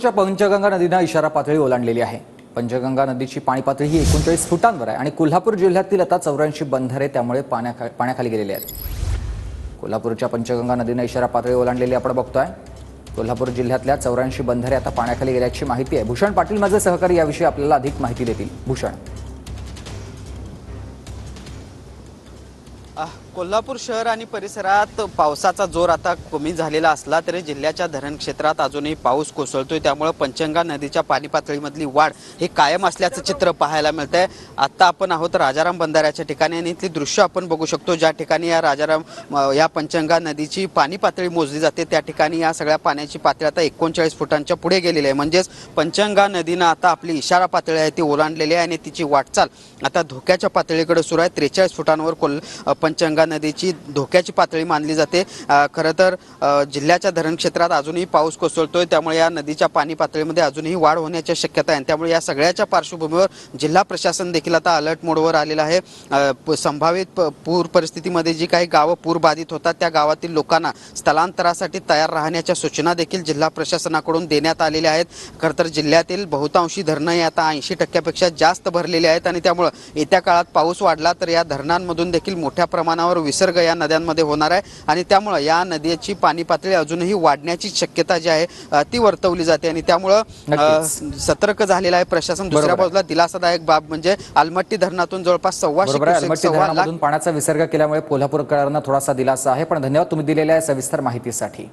पंचगंगा नदीने इशारा पातळी ओलांडलेली आहे। पंचगंगा नदीची पाणी पातळी ही 39 फुटांवर आहे आणि कोल्हापूर जिल्ह्यातील आता 84 बंधारे त्यामुळे पाण्याखाली गेलेले आहेत। कोल्हापूरच्या पंचगंगा नदीने इशारा पातळी ओलांडलेली आपण बघतोय। कोल्हापूर जिल्ह्यातल्या 84 बंधारे आता पाण्याखाली गेल्याची माहिती आहे। भूषण पाटील माझे सहकारी याविषयी आपल्याला अधिक माहिती देतील। भूषण, कोल्हापूर शहर आणि परिसरात पावसाचा जोर आता कमी झालेला असला तरी जिल्ह्याच्या धरण क्षेत्रात अजूनही पाऊस कोसळतोय, त्यामुळे पंचगंगा नदीच्या पाणी पातळीमधली वाढ हे कायम असल्याचं चित्र पाहायला मिळतंय। आता आपण आहोत राजाराम बंधाऱ्याच्या ठिकाणी आणि इथली दृश्य आपण बघू शकतो। ज्या ठिकाणी या पंचगंगा नदीची पाणी पातळी मोजली जाते त्या ठिकाणी या सगळ्या पाण्याची पातळी आता 39 फुटांच्या पुढे गेलेली आहे। म्हणजेच पंचगंगा नदीनं आता आपली इशारा पातळी आहे ती ओलांडलेली आहे आणि तिची वाटचाल आता धोक्याच्या पातळीकडे सुरू आहे। 43 फुटांवर पंचगंगा नदीची धोक्याची पातळी मानली जाते। खरं तर जिल्ह्याच्या धरण क्षेत्रात अजूनही पाऊस कोसळतोय, त्यामुळे या नदीच्या पाणी पातळीमध्ये अजूनही वाढ होण्याची शक्यता आहे। त्यामुळे या सगळ्याच्या पार्श्वभूमीवर जिल्हा प्रशासन देखील आता अलर्ट मोडवर आलेलं आहे। संभावित पूर परिस्थितीमध्ये जी काही गावं पूरबाधित होतात त्या गावातील लोकांना स्थलांतरासाठी तयार राहण्याच्या सूचना देखील जिल्हा प्रशासनाकडून देण्यात आलेल्या आहेत। खरं तर जिल्ह्यातील बहुतांशी धरणं आता 80% जास्त भरलेली आहेत आणि त्यामुळे येत्या काळात पाऊस वाढला तर या धरणांमधून देखील मोठ्या प्रमाणावर विसर्ग या नद्यांमध्ये होणार आहे आणि त्यामुळे या नदीची पाणी पातळी अजूनही वाढण्याची शक्यता जी आहे ती वर्तवली जाते आणि त्यामुळे सतर्क झालेला आहे प्रशासन। दुसऱ्या बाजूला दिलासादायक बाब म्हणजे अलमट्टी धरणातून जवळपास 1.25 लाख पाण्याचा विसर्ग केल्यामुळे कोल्हापूरकरांना थोडासा दिलासा आहे। पण धन्यवाद तुम्ही दिलेल्या सविस्तर माहितीसाठी।